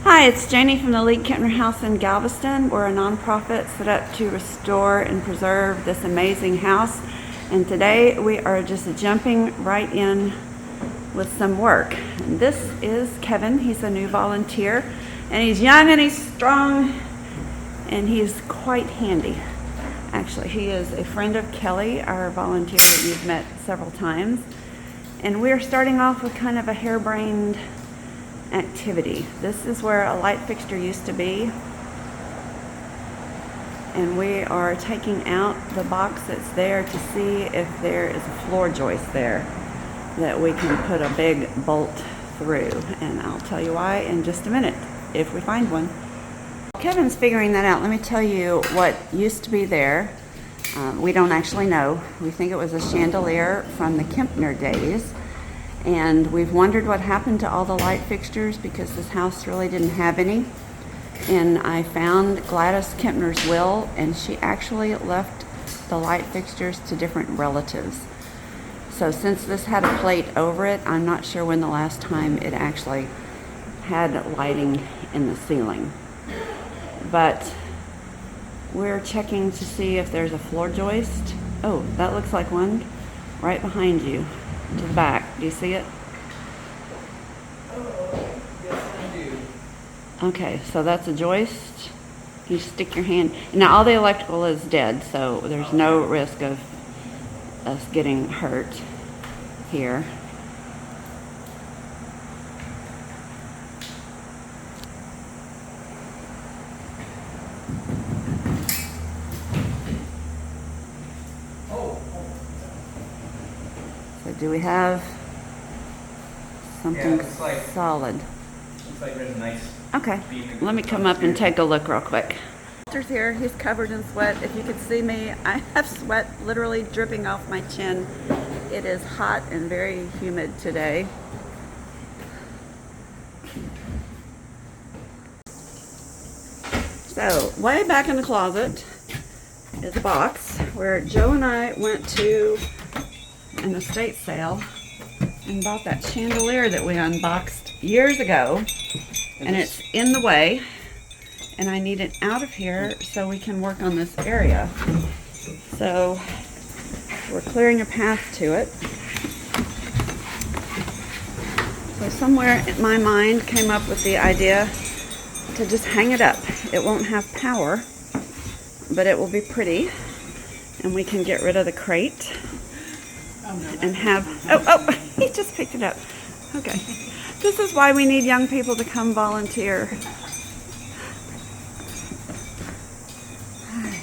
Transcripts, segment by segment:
Hi, it's Janie from the League-Kempner House in Galveston. We're a nonprofit set up to restore and preserve this amazing house. And today we are just jumping right in with some work. And this is Kevin. He's a new volunteer. And he's young and he's strong and he's quite handy. Actually, he is a friend of Kelly, our volunteer that you've met several times. And we're starting off with kind of a harebrained activity. This is where a light fixture used to be, and we are taking out the box that's there to see if there is a floor joist there that we can put a big bolt through, and I'll tell you why in just a minute if we find one. Kevin's figuring that out. Let me tell you what used to be there. We don't actually know. We think it was a chandelier from the Kempner days. And we've wondered what happened to all the light fixtures because this house really didn't have any. And I found Gladys Kempner's will, and she actually left the light fixtures to different relatives. So since this had a plate over it, I'm not sure when the last time it actually had lighting in the ceiling. But we're checking to see if there's a floor joist. Oh, that looks like one right behind you. To the back. Do you see it? Yes, I do. Okay, so that's a joist. You stick your hand. Now all the electrical is dead, so there's no risk of us getting hurt here. So do we have something solid? Looks like there's a nice. Okay, let me come up and take a look real quick. Walter's here. He's covered in sweat. If you could see me, I have sweat literally dripping off my chin. It is hot and very humid today. So, way back in the closet is a box where Joe and I went to an estate sale and bought that chandelier that we unboxed years ago, and it's in the way, and I need it out of here so we can work on this area. So we're clearing a path to it. So somewhere in my mind came up with the idea to just hang it up. It won't have power, but it will be pretty, and we can get rid of the crate and have, oh, he just picked it up. Okay. This is why we need young people to come volunteer. Alright.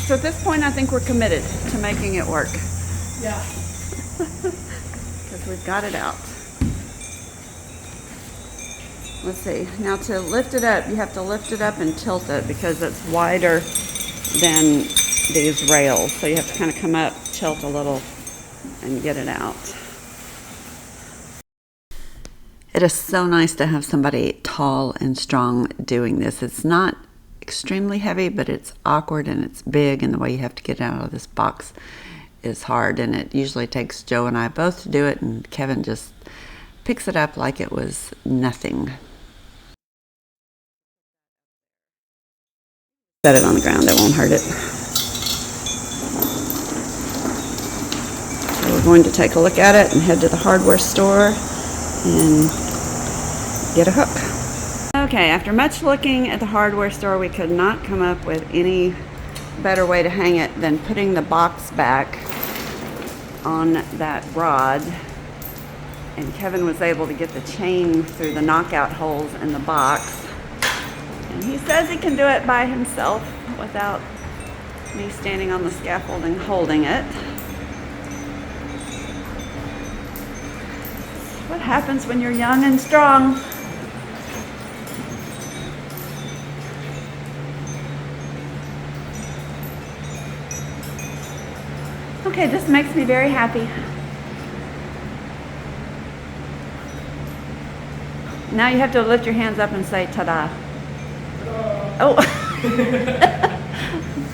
So at this point, I think we're committed to making it work. Yeah. Because we've got it out. Let's see. Now to lift it up, you have to lift it up and tilt it because it's wider than these rails. So you have to kind of come up, tilt a little, and get it out. It is so nice to have somebody tall and strong doing this. It's not extremely heavy, but it's awkward and it's big, and the way you have to get it out of this box is hard. And it usually takes Joe and I both to do it, and Kevin just picks it up like it was nothing. Set it on the ground, it won't hurt it. So we're going to take a look at it and head to the hardware store and get a hook. Okay, after much looking at the hardware store, we could not come up with any better way to hang it than putting the box back on that rod. And Kevin was able to get the chain through the knockout holes in the box. And he says he can do it by himself without me standing on the scaffolding holding it. What happens when you're young and strong? Okay, this makes me very happy. Now you have to lift your hands up and say ta-da. Oh,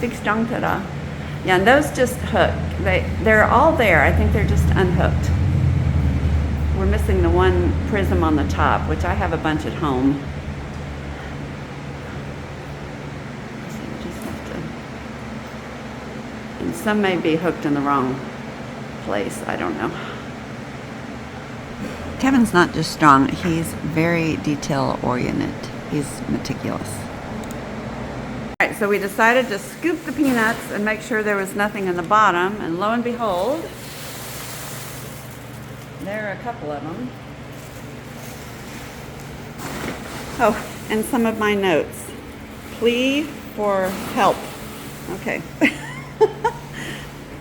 big strong ta-da. Yeah, and those just hook. They're all there. I think they're just unhooked. We're missing the one prism on the top, which I have a bunch at home. So we just have to. And some may be hooked in the wrong place. I don't know. Kevin's not just strong, he's very detail oriented. He's meticulous. All right, so we decided to scoop the peanuts and make sure there was nothing in the bottom, and lo and behold, there are a couple of them. Oh, and some of my notes. Plea for help. Okay.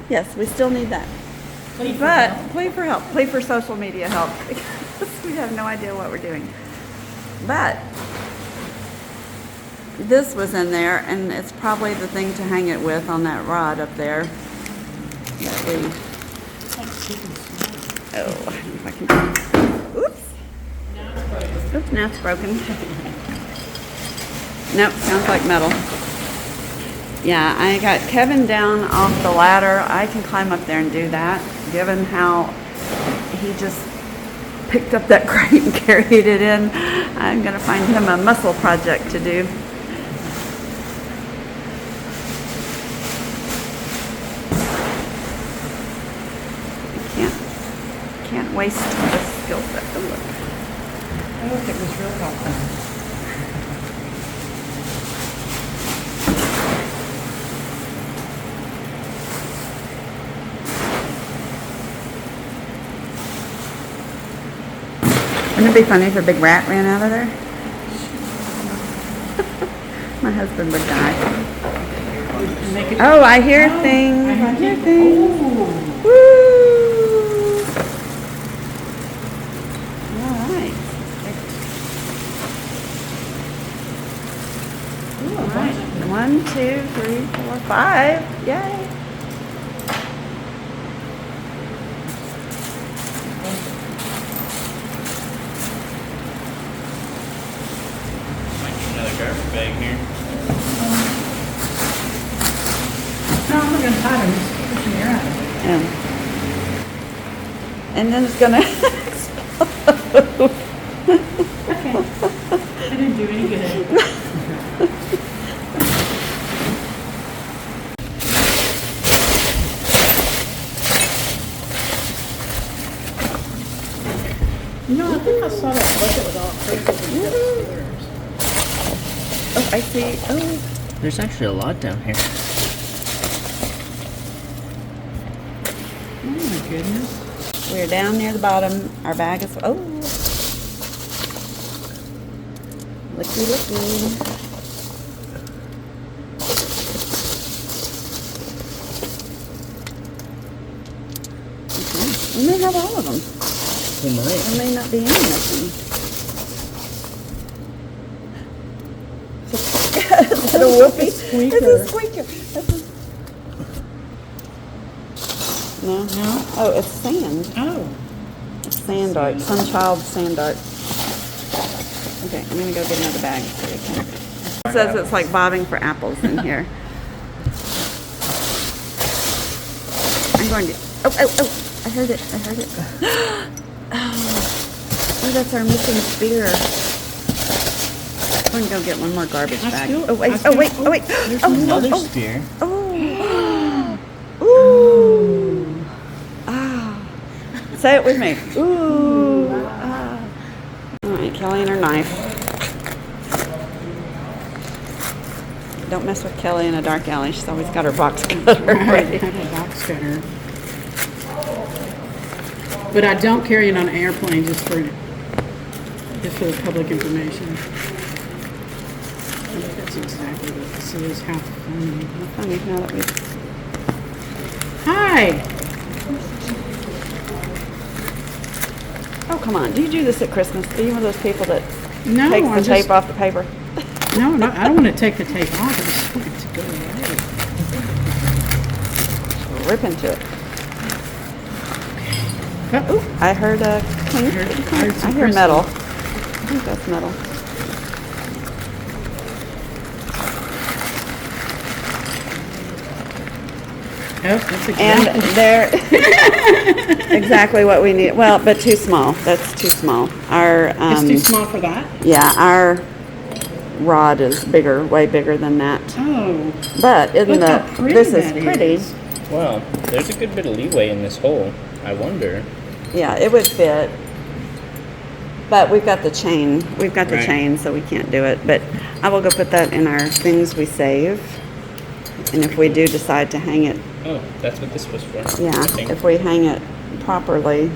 Yes, we still need that. Plea for help. Plea for social media help. Because we have no idea what we're doing. But this was in there, and it's probably the thing to hang it with on that rod up there. That we. Oh, if I can. Oops. Oops, now it's broken. Nope, sounds like metal. Yeah, I got Kevin down off the ladder. I can climb up there and do that, given how he just picked up that crate and carried it in. I'm going to find him a muscle project to do. Can't waste the skill set. Oh, look. Oh, look, it was real helpful. Wouldn't it be funny if a big rat ran out of there? My husband would die. Oh, I hear things. I hear things. Woo! All right. All right. 1, 2, 3, 4, 5. Yay. Another garbage bag here. No, I'm not going to tie them. Just pushing air out of it. Yeah. And then it's gonna explode. Okay. I didn't do any good. You know, I think I saw that bucket with all crazy upstairs. Oh, I see. Oh. There's actually a lot down here. Oh my goodness. We're down near the bottom. Our bag is. Oh. Licky, licky. Okay. We may have all of them. We might. There may not be any missing. Is it a whoopee? It's a squeaker. It's a squeaker. No? No? Oh, it's sand. Oh. It's sand art. Some child's sand art. Okay, I'm gonna go get another bag so we can. It says it's like bobbing for apples in here. I'm going to. Oh! I heard it. Oh, that's our missing spear. I'm gonna go get one more garbage bag. Oh wait! There's Another spear. Oh! Ooh! Ah! Say it with me. Ooh! Ah! All right, Kelly and her knife. Don't mess with Kelly in a dark alley. She's always got her box cutter Right, ready. I have a box cutter. But I don't carry it on an airplane just for the public information. I think that's exactly what this is. How funny. Funny now that we. Hi! Oh come on! Do you do this at Christmas? Are you one of those people that No, takes the I'm tape just, off the paper? no, I don't want to take the tape off. I just want it to go away. Rip into it. Oh, I heard a clink. I hear metal. I think that's metal. Oh, that's And exactly. they're exactly what we need. Well, but too small. That's too small. Our It's too small for that? yeah, our rod is bigger, way bigger than that. Oh. But isn't Look how the pretty this is that pretty? is. Well, there's a good bit of leeway in this hole. I wonder. Yeah, it would fit. But we've got the chain. We've got the Right. chain, so we can't do it. But I will go put that in our things we save. And if we do decide to hang it, Oh, that's what this was for. yeah, I think. if we hang it properly.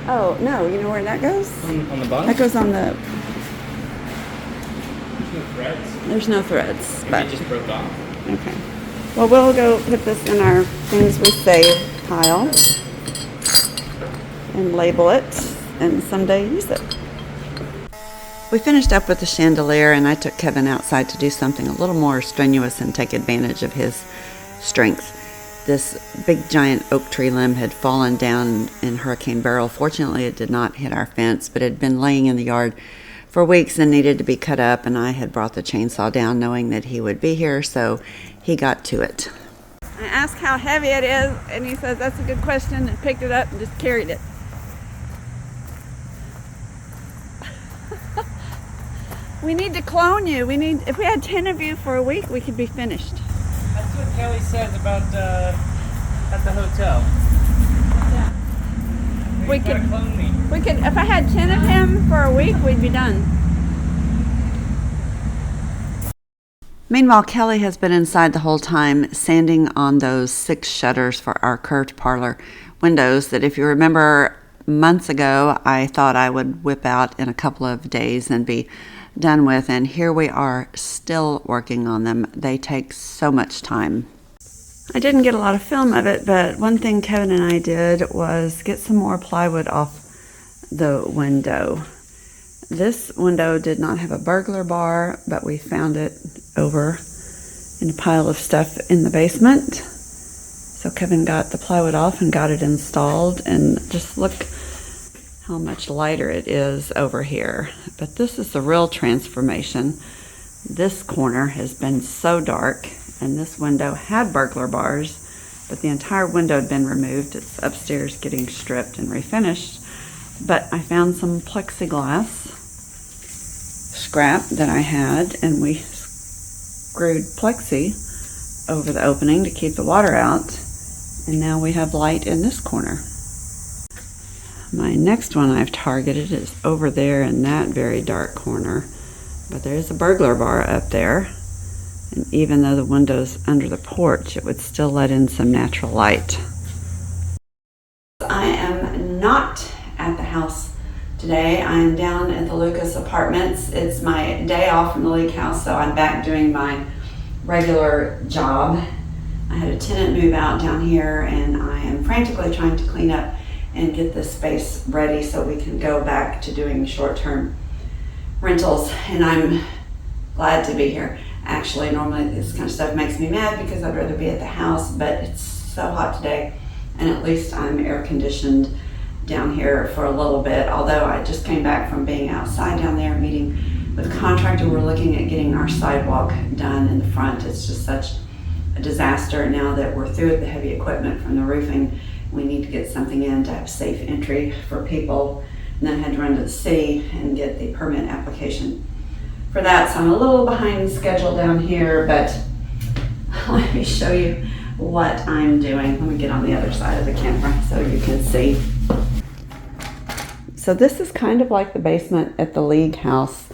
Oh, no, you know where that goes? On the bottom? That goes on the, There's no threads. there's no threads, Maybe but, it just broke off. okay. Well, we'll go put this in our things we save pile and label it and someday use it. We finished up with the chandelier and I took Kevin outside to do something a little more strenuous and take advantage of his strength. This big giant oak tree limb had fallen down in Hurricane Beryl. Fortunately, it did not hit our fence, but it had been laying in the yard for weeks and needed to be cut up, and I had brought the chainsaw down knowing that he would be here, so he got to it. I asked how heavy it is, and he says that's a good question, and picked it up and just carried it. We need to clone you. If we had 10 of you for a week, we could be finished. That's what Kelly says about at the hotel. Yeah. We could clone me. if I had 10 of him for a week, we'd be done. Meanwhile, Kelly has been inside the whole time, sanding on those 6 shutters for our curved parlor windows that, if you remember months ago, I thought I would whip out in a couple of days and be done with, and here we are still working on them. They take so much time. I didn't get a lot of film of it, but one thing Kevin and I did was get some more plywood off the window. This window did not have a burglar bar, but we found it over in a pile of stuff in the basement. So Kevin got the plywood off and got it installed, and just look how much lighter it is over here. But this is the real transformation. This corner has been so dark, and this window had burglar bars, but the entire window had been removed. It's upstairs getting stripped and refinished. But I found some plexiglass scrap that I had, and we screwed plexi over the opening to keep the water out, and now we have light in this corner. My next one I've targeted is over there in that very dark corner, but there is a burglar bar up there, and even though the window's under the porch, it would still let in some natural light. I am not at the house today. I am down at the Lucas Apartments. It's my day off from the League House, so I'm back doing my regular job. I had a tenant move out down here, and I am frantically trying to clean up and get this space ready so we can go back to doing short-term rentals, and I'm glad to be here. Actually, normally this kind of stuff makes me mad because I'd rather be at the house, but it's so hot today, and at least I'm air conditioned down here for a little bit, although I just came back from being outside down there meeting with a contractor. We're looking at getting our sidewalk done in the front. It's just such a disaster now that we're through with the heavy equipment from the roofing. We need to get something in to have safe entry for people, and then I had to run to the city and get the permit application for that. So I'm a little behind schedule down here, but let me show you what I'm doing. Let me get on the other side of the camera so you can see. So this is kind of like the basement at the League House.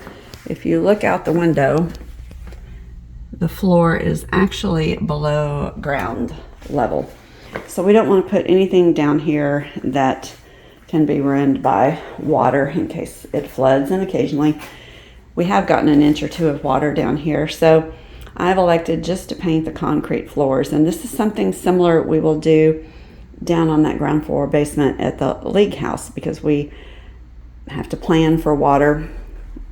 If you look out the window, the floor is actually below ground level. So we don't want to put anything down here that can be ruined by water in case it floods, and occasionally we have gotten an inch or two of water down here. So I've elected just to paint the concrete floors, and this is something similar we will do down on that ground floor basement at the League House, because we have to plan for water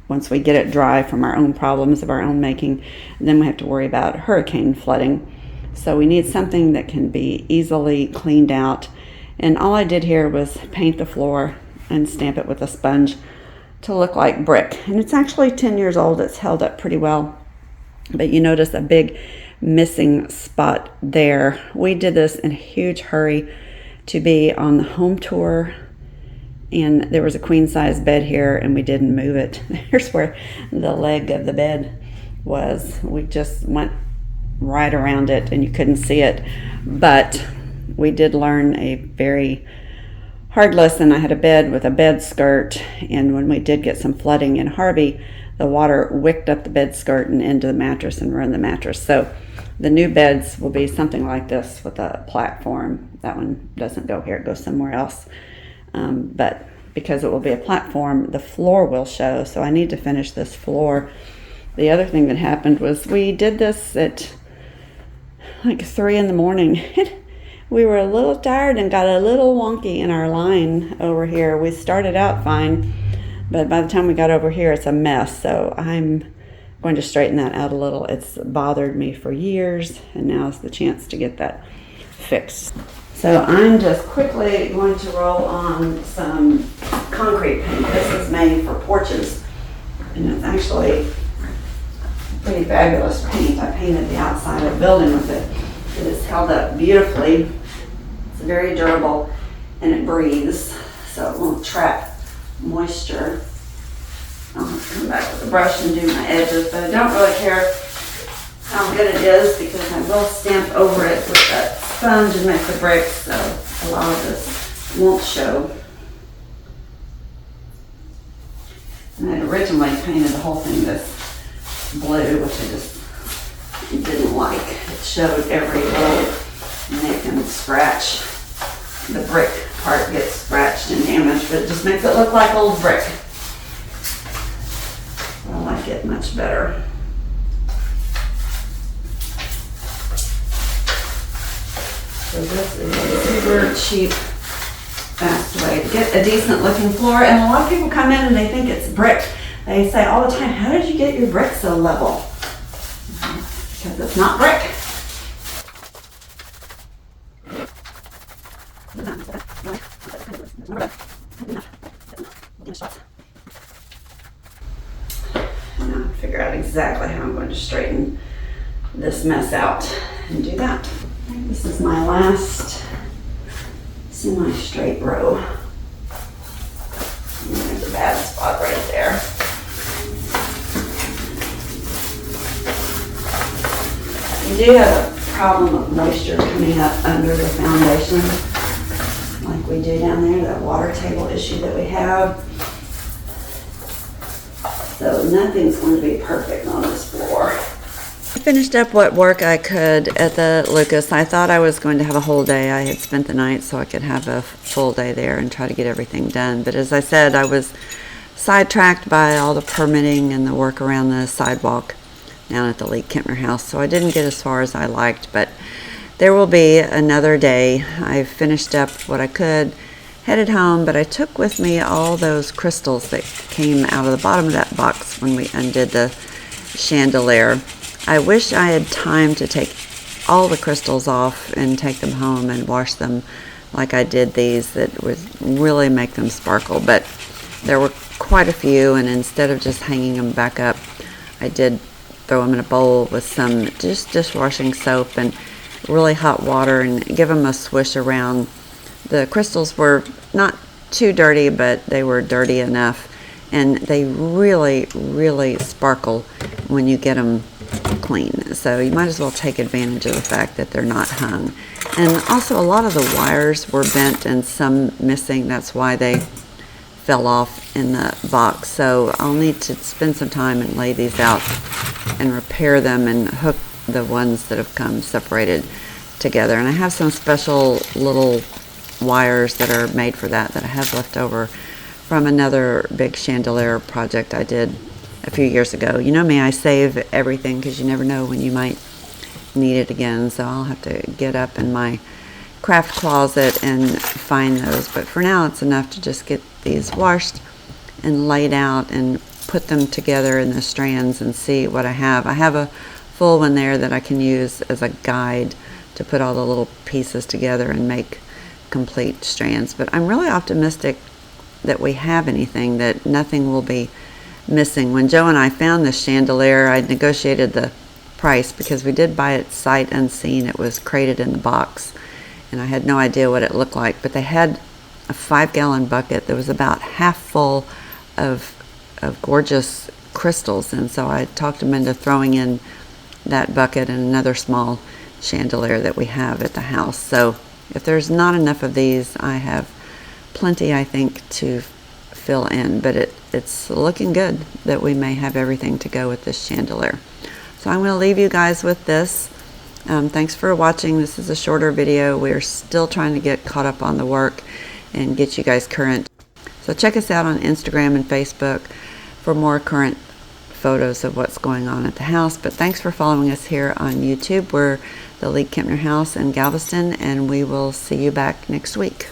once we get it dry from our own problems of our own making, and then we have to worry about hurricane flooding. So we need something that can be easily cleaned out. And all I did here was paint the floor and stamp it with a sponge to look like brick. And it's actually 10 years old. It's held up pretty well. But you notice a big missing spot there. We did this in a huge hurry to be on the home tour, and there was a queen size bed here and we didn't move it. Here's where the leg of the bed was. We just went right around it and you couldn't see it. But we did learn a very hard lesson. I had a bed with a bed skirt, and when we did get some flooding in Harvey, the water wicked up the bed skirt and into the mattress and ruined the mattress. So the new beds will be something like this with a platform. That one doesn't go here, it goes somewhere else. But because it will be a platform, the floor will show. So I need to finish this floor. The other thing that happened was we did this at like 3 in the morning. We were a little tired and got a little wonky in our line over here. We started out fine, but by the time we got over here, it's a mess. So I'm going to straighten that out a little. It's bothered me for years, and now is the chance to get that fixed. So I'm just quickly going to roll on some concrete paint. This is made for porches, and it's actually pretty fabulous paint. I painted the outside of the building with it. It is held up beautifully. It's very durable and it breathes, so it won't trap moisture. I'll have to come back with the brush and do my edges, but I don't really care how good it is because I will stamp over it with that sponge and make the bricks, so a lot of this won't show. And I originally painted the whole thing this blue, which I just didn't like. It showed every little nick and scratch. The brick part gets scratched and damaged, but it just makes it look like old brick. I like it much better. So this is a super cheap, fast way to get a decent looking floor. And a lot of people come in and they think it's brick. They say all the time, how did you get your brick so level? Because it's not brick. Now figure out exactly how I'm going to straighten this mess out and do that. This is my last semi-straight row. And there's a bad spot right there. You do have a problem of moisture coming up under the foundation, like we do down there, that water table issue that we have. So nothing's going to be perfect on this floor. I finished up what work I could at the Lucas. I thought I was going to have a whole day. I had spent the night so I could have a full day there and try to get everything done. But as I said, I was sidetracked by all the permitting and the work around the sidewalk down at the League-Kempner House, so I didn't get as far as I liked, but there will be another day. I finished up what I could, headed home, but I took with me all those crystals that came out of the bottom of that box when we undid the chandelier. I wish I had time to take all the crystals off and take them home and wash them like I did these. That would really make them sparkle, but there were quite a few, and instead of just hanging them back up, I did throw them in a bowl with some just dishwashing soap and really hot water and give them a swish around. The crystals were not too dirty, but they were dirty enough, and they really, really sparkle when you get them clean. So you might as well take advantage of the fact that they're not hung. And also a lot of the wires were bent and some missing. That's why they fell off in the box. So I'll need to spend some time and lay these out and repair them and hook the ones that have come separated together. And I have some special little wires that are made for that I have left over from another big chandelier project I did a few years ago. You know me, I save everything because you never know when you might need it again. So I'll have to get up in my craft closet and find those. But for now, it's enough to just get these washed and laid out and put them together in the strands and see what I have. I have a full one there that I can use as a guide to put all the little pieces together and make complete strands. But I'm really optimistic that we have anything, that nothing will be missing. When Joe and I found this chandelier, I negotiated the price because we did buy it sight unseen. It was crated in the box, and I had no idea what it looked like. But they had a 5-gallon bucket that was about half full of gorgeous crystals, and so I talked them into throwing in that bucket and another small chandelier that we have at the house. So if there's not enough of these, I have plenty, I think, to fill in, but it's looking good that we may have everything to go with this chandelier. So I'm going to leave you guys with this. Thanks for watching. This is a shorter video. We're still trying to get caught up on the work and get you guys current. So check us out on Instagram and Facebook for more current photos of what's going on at the house. But thanks for following us here on YouTube. We're the League-Kempner House in Galveston, and we will see you back next week.